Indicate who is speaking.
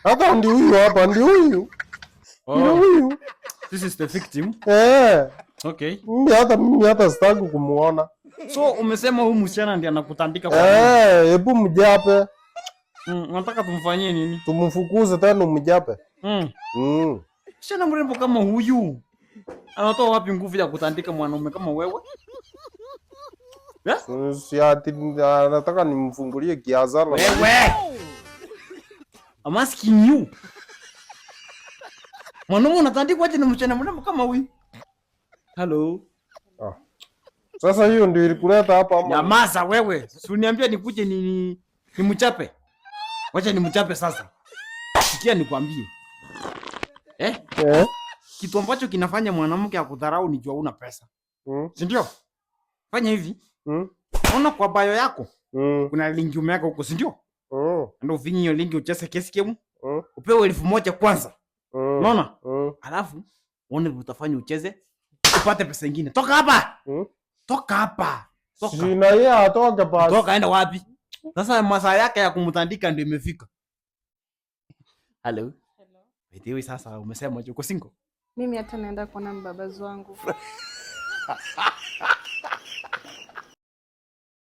Speaker 1: Hata ndio huyu hapa, ndio huyu. Ndio huyu.
Speaker 2: This is the victim. Okay.
Speaker 1: Mimi hata sitaki kumuona.
Speaker 2: So umesema huyu msichana ndiye anakutandika kwa
Speaker 1: nini? Hebu mjape.
Speaker 2: Unataka tumfanyie nini?
Speaker 1: Tumfukuze tena mjape.
Speaker 2: Msichana mrembo kama huyu anatoa wapi nguvu ya kutandika mwanaume kama wewe?
Speaker 1: Si ati anataka nimfungulie kiazala.
Speaker 2: Wewe. I'm asking you. Mwanaume unatandikwa aje na msichana mrembo kama huyu? Hello.
Speaker 1: Sasa hiyo ndio ilikuleta hapa ama?
Speaker 2: Nyamaza wewe. Si uniambia nikuje ni mchape. Wacha ni mchape sasa. Sikia nikwambie. Kitu ambacho kinafanya mwanamke akudharau ni jua una pesa. Si ndio? Fanya hivi. Ona kwa bio yako. Kuna link umeweka huko, si ndio? Ndio ufinyi hiyo link ucheze kesi kemu. Upewe 1000 kwanza. Unaona? Alafu uone utafanya ucheze upate pesa nyingine. Toka hapa. Toka hapa. Toka.
Speaker 1: Sina yeye atoke basi.
Speaker 2: Toka aenda wapi? Sasa masaa yake ya kumtandika ndio imefika. Hello. Wewe sasa umesema uko single?
Speaker 3: Mimi hata naenda kuona mbabazi wangu.